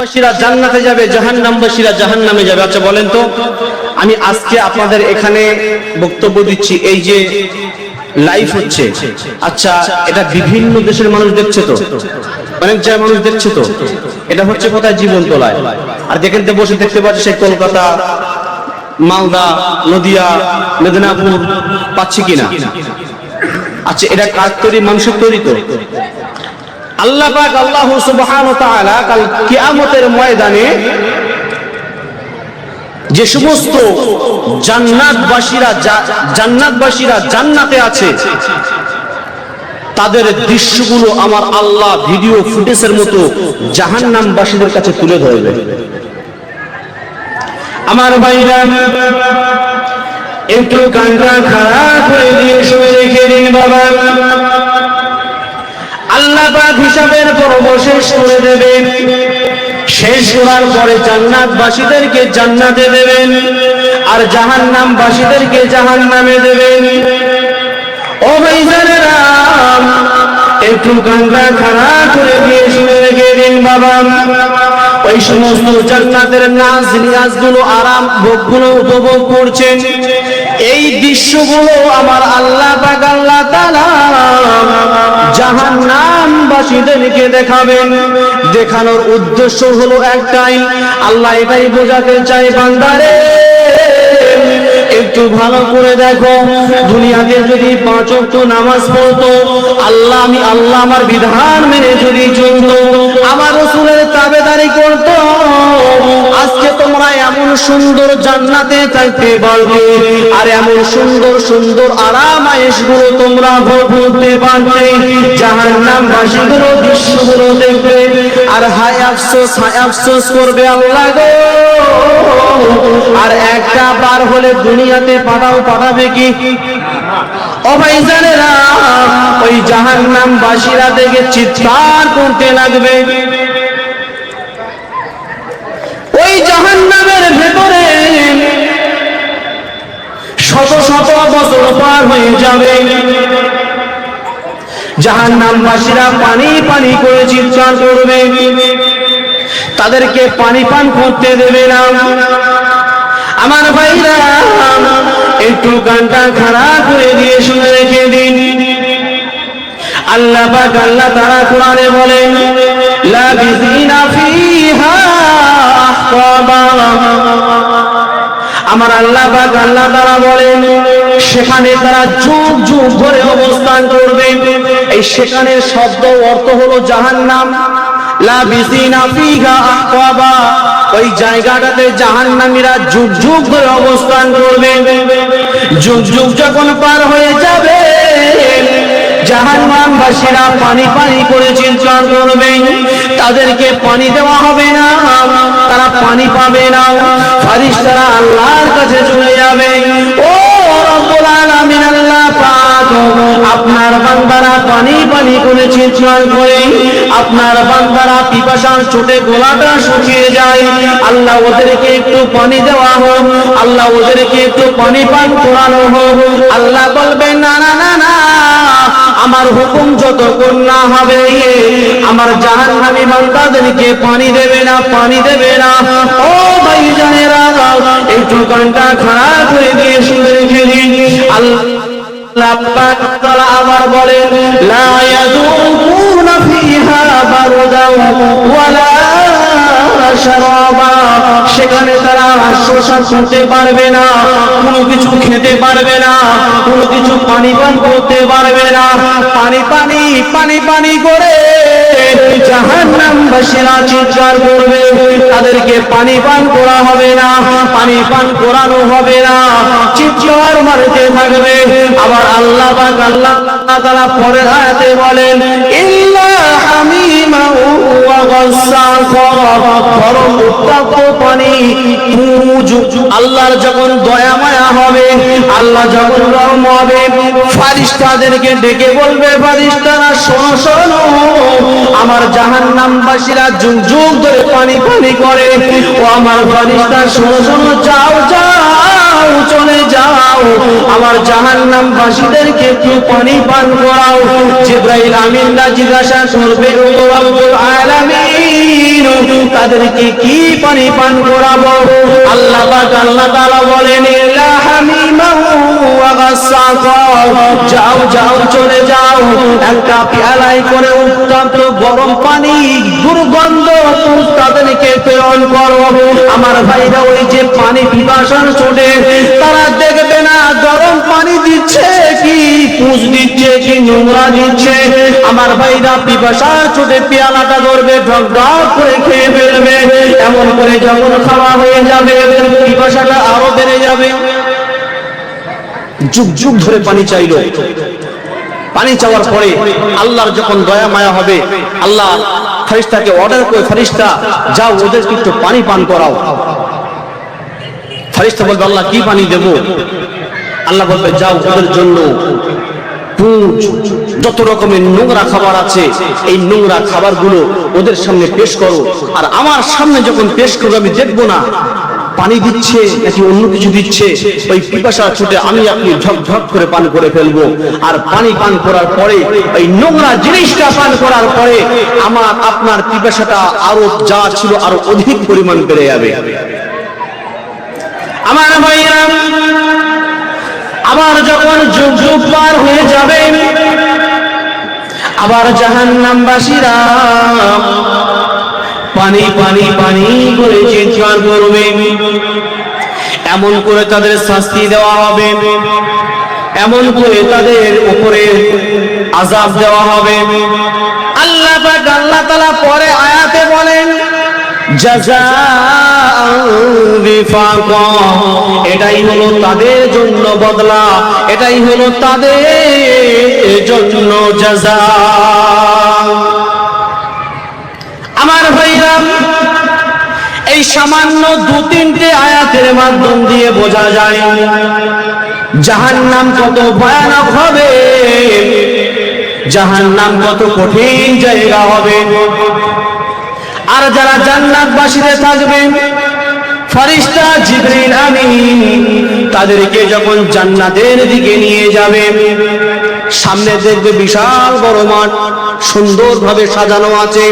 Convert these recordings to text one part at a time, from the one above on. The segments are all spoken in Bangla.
জান্নাতবাসীরা জান্নাতে যাবে, জাহান্নামবাসীরা জাহান্নামে যাবে। আচ্ছা বলেন তো, আমি আজকে আপনাদের এখানে বক্তব্য দিচ্ছি, এই যে লাইভ হচ্ছে, আচ্ছা এটা বিভিন্ন দেশের মানুষ দেখছে তো, অনেক জায়গায় মানুষ দেখছে তো, এটা হচ্ছে কোথায়? জীবনতলায়। আর যেখান থেকে বসে দেখতে পাচ্ছি সেই কলকাতা, মালদা, নদিয়া, মেদিনীপুর, পাচ্ছি কিনা? আচ্ছা এটা কার তৈরি? মানুষের তৈরি তো। আল্লাহ পাক আল্লাহ সুবহানাহু ওয়া তাআলা কাল কিয়ামতের ময়দানে যে সমস্ত জান্নাতবাসীরা জান্নাতে আছে তাদের দৃশ্যগুলো আমার আল্লাহ ভিডিও ফুটেজের মতো জাহান্নামবাসীদের কাছে তুলে ধরবে। আমার ভাইরা একটু কানটা খারাপ করে দিয়ে শুনে রেখে দিন বাবা, আল্লাহ পাক হিসাবের পর্ব শেষ করে দেবেন। শেষ করার পরে জান্নাতবাসীদেরকে জান্নাতে দেবেন আর জাহান্নামবাসীদেরকে জাহান্নামে দেবেন। ও ভাইজানেরা একটু কানটা খারাপ করে দিয়ে শুনে রেখে দিন বাবা, ওই সমস্ত জান্নাতের নাজ নিয়াজগুলো, আরাম ভোগগুলো উপভোগ করছেন, এই দৃশ্যগুলো আমার আল্লাহ পাক আল্লাহ তাআলা জাহান্নামবাসীদেরকে দেখাবেন। দেখানোর উদ্দেশ্য হলো একটাই, আল্লাহ এটাই বোঝাতে চাই, বান্দারে একটু ভালো করে দেখো, দুনিয়াতে যদি 5 ওয়াক্ত নামাজ পড়তো, আমি আল্লাহ আমার বিধান মেনে যদি চলতো, আমার রাসূলের তাবেদারি করতো, আজকে তোমরা এমন সুন্দর জান্নাতে থাকতে পারবে আর এমন সুন্দর সুন্দর আরাম আয়েশগুলো তোমরা ভোগ করতে পারবে। জাহান্নামবাসীগুলো দৃশ্যগুলো দেখবে আর হায় আফসোস করবে, আল্লাহ গো, আর একটা বার হলে দুনিয়াতে পাঠাবে কি? ও ভাইজানেরা, ওই জাহান্নামবাসীরা দেখে চিৎকার করতে লাগবে। ওই জাহান্নামের ভেতরে শত শত বছর পার হয়ে যাবে, জাহান্নামবাসীরা পানি পানি করে চিৎকার করবে, তাদেরকে পানি পান করতে দেবে না। আমার ভাইরা একটু গানটা খারাপ করে দিয়ে শুনে রেখে দিন, আল্লাহ পাক আল্লাহ তাআলা কোরআনে বলেন, লাবিসিনা ফিহা আহকাবা। আমার আল্লাহ পাক আল্লাহ তাআলা বলেন, সেখানে তারা যুগ যুগ ধরে অবস্থান করবে। এই সেখানের শব্দ অর্থ হলো জাহান্নাম। লাবিসিনা ফিহা আহকাবা, ওই জায়গাটাতে জাহান্নামীরা যুগ যুগ ধরে অবস্থান করবে। যুগ যুগ যখন পার হয়ে যাবে, জাহান্নামবাসীরা পানি পানি করে চিৎকার করবে, তাদেরকে পানি দেওয়া হবে না, তারা পানি পাবে না। ফেরেশতারা আল্লাহর কাছে চলে যাবে, ও রব্বুল আলামিন আল্লাহ পাক, আপনার বান্দারা পানি পানি করে চিৎকার করে, আপনার বান্দারা পিপাসার চোটে গলাটা শুকিয়ে যায়, আল্লাহ ওদেরকে একটু পানি দেওয়া হোক, আল্লাহ ওদেরকে একটু পানি পান করানো হোক। আল্লাহ বলবেন, না না না না, আমার হুকুম যতক্ষণ না হবে আমার জাহান্নামী বান্দাদেরকে পানি দেবে না, পানি দেবে না। ও ভাইজানেরা একটু কানটা খারাপ করে দিয়ে শুনে রেখে দিন, আল্লাহ পাক তাআলা আবার বলেন, লা ইয়াযুকুনা ফিহা বারদাও ওয়ালা শারাবা, সেখানে তারা শোষণ করতে পারবে না, কোনো কিছু খেতে পারবে না, কোনো কিছু পানি পান করতে পারবে না। পানি পানি পানি পানি করে জাহান্নামবাসীরা চিৎকার করবে, তাদেরকে পানি পান করা হবে না, পানি পান করানো হবে না, চিৎকার মারতে থাকবে। আবার আল্লাহ পাক আল্লাহ তাআলা পরের আয়াতে বলেন, ইল্লা হামিমা ওয়া গাসসাকা, গরম উত্তপ্ত পানি। আল্লাহর যখন দয়া মায়া হবে, আল্লাহ যখন রহম হবে, ফেরেশতাদেরকে ডেকে বলবে, ফেরেশতারা শোনো শোনো, আমার জাহান্নামবাসীরা যুগ যুগ ধরে পানি পানি করে, ও আমার ফেরেশতা শোনো শোনো, যাও যাও চলে যাও, আমার জাহান্নামবাসীদেরকে একটু পানি পান করাও। জিবরাইল আমিনরা জিজ্ঞাসা করবে, ও রব্বুল আলামিন, আলামিন তাদেরকে কি পানি পান করাবো? আল্লাহ পাক আল্লাহ তাআলা বলেন ইল্লা হামিমান ওয়া গাসসাকা, যাও যাও চলে যাও, একটা পেয়ালায় করে উত্তপ্ত গরম পানি দুর্গন্ধ তাদেরকে প্রেরণ করো। আমার ভাইরা ওই যে পানি পিপাসার চোটে তারা দেখবে না গরম পানি দিচ্ছে কি পুষ দিচ্ছে কি নোংরা দিচ্ছে। আমার ভাইরা পিপাসার চোটে পেয়ালাটা ধরবে, ঢক ঢক করে খেয়ে ফেলবে। এমন করে যখন খাওয়া হয়ে যাবে পিপাসাটা আরো বেড়ে যাবে। যুগ যুগ ধরে পানি চাইলো, পানি চাওয়ার পরে আল্লাহর যখন দয়া মায়া হবে, আল্লাহ ফেরেশতাকে অর্ডার করে, ফেরেশতা যাও ওদেরকে একটু পানি পান করাও। ফেরেশতা বলবে আল্লাহ কি পানি দেব? আল্লাহ বলবে যাও ওদের জন্য যত রকমের নোংরা খাবার আছে এই নোংরা খাবারগুলো ওদের সামনে পেশ করো। আর আমার সামনে যখন পেশ করবো আমি দেখবো না পানি দিচ্ছে নাকি অন্য কিছু দিচ্ছে, ওই পিপাসা ছুটে আমি আপনি ঝকঝক করে পান করে ফেলবো। আর পানি পান করার পরে ওই নোংরা জিনিসটা পান করার পরে আমার আপনার পিপাসাটা আরো যা ছিল আরো অধিক পরিমাণ বেড়ে যাবে। আমার ভাইরা আবার যখন যুগ যুগ পার হয়ে যাবে, আবার জাহান্নামবাসীরা পানি পানি পানি করে চিৎকার করবে। এমন করে তাদের শাস্তি দেওয়া হবে, এমন করে তাদের উপরে আযাব দেওয়া হবে। আল্লাহ পাক আল্লাহ তাআলা পরে আয়াতে বলেন জাযাআন বিফাকা, এটাই হলো তাদের জন্য বদলা, এটাই হলো তাদের জন্য জাযা। আমার ভাইরা এই সামান্য দু তিনটে আয়াতের মাধ্যম দিয়ে বোঝা যায় জাহান্নাম কত ভয়ানক হবে, জাহান্নাম কত কঠিন জায়গা হবে। আর যারা জান্নাতবাসীতে থাকবে ফেরেশতা জিবরিল আমিন তাদেরকে যখন জান্নাতের দিকে নিয়ে যাবে, সামনে দেখবে বিশাল বড় মাঠ সুন্দরভাবে সাজানো আছে।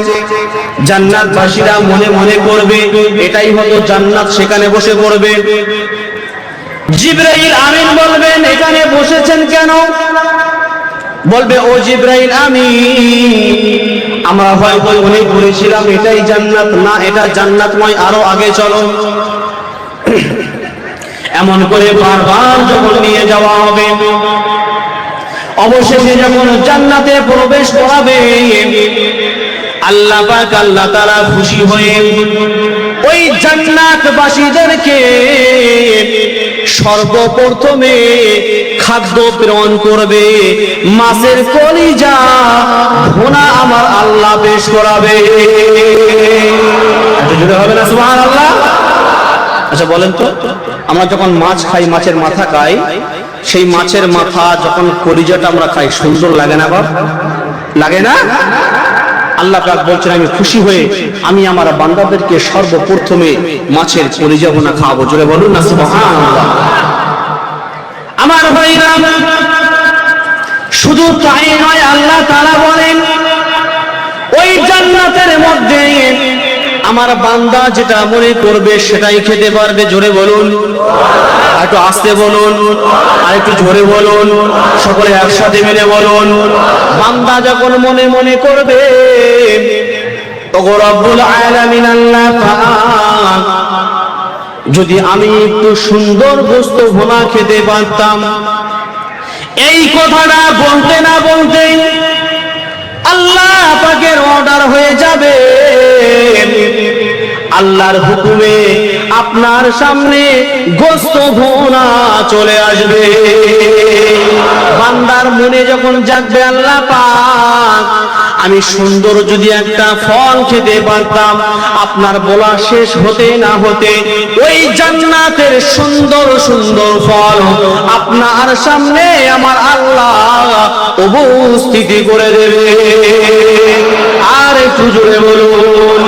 জান্নাতবাসীরা মনে মনে করবে এটাই হলো জান্নাত, সেখানে বসে পড়বে। জিবরাইল আমিন বলবেন এখানে বসেছেন কেন? বলবে ও জিবরাইল আমিন আমরা হয়তো মনে করেছিলাম এটাই জান্নাত, না এটা জান্নাতময়, আরো আগে চলো। এমন করে বারবার যখন নিয়ে যাওয়া হবে, অবশেষে যখন জান্নাতে প্রবেশ করাবে আল্লাহ পাক আল্লাহ তাআলা খুশি হয়ে ওই জান্নাতবাসীদেরকে সর্বপ্রথমে খাদ্য প্রেরণ করবে, মাছের কলিজা ভুনা আমার আল্লাহ পেশ করাবে। এটা জুড়ে হবে না সুবহানাল্লাহ? আচ্ছা বলেন তো, আমরা যখন মাছ খাই, মাছের মাথা খাই, সেই মাছের মাথা যখন কলিজাটা আমরা খাই সুন্দর লাগে না বাপ? লাগে না? আল্লাহ পাক বলছেন আমি খুশি হয়ে আমি আমার বান্দাদেরকে সর্বপ্রথমে মাছের কলিজা ভুনা খাওয়াবো। জোরে বলুন না সুবহানাল্লাহ। আমার ভাইরা শুধু তাই নয়, আল্লাহ তাআলা বলেন ওই জান্নাতের মধ্যে আমার বান্দা যেটা মনে করবে সেটাই খেতে পারবে। জোরে বলুন, একটু আস্তে বলুন, আর একটু জোরে বলুন, সকলে একসাথে মিলে বলুন। বান্দা যখন মনে মনে করবে ওগো রব্বুল আলামিন আল্লাহ পাক যদি আমি একটু সুন্দর গোশত ভুনা খেতে পারতাম, এই কথাটা বলতে না বলতে আল্লাহ পাকের অর্ডার হয়ে যাবে, আল্লাহর হুকুমে আপনার সামনে গোশত ভুনা চলে আসবে। বান্দার মনে যখন জাগবে আল্লাহ পাক আমি সুন্দর যদি একটা ফল খেতে পারতাম, আপনার বলা শেষ হতে না হতে ওই জান্নাতের সুন্দর সুন্দর ফল আপনার সামনে আমার আল্লাহ উপস্থিতি করে দেবে। আর একটু জোরে বলুন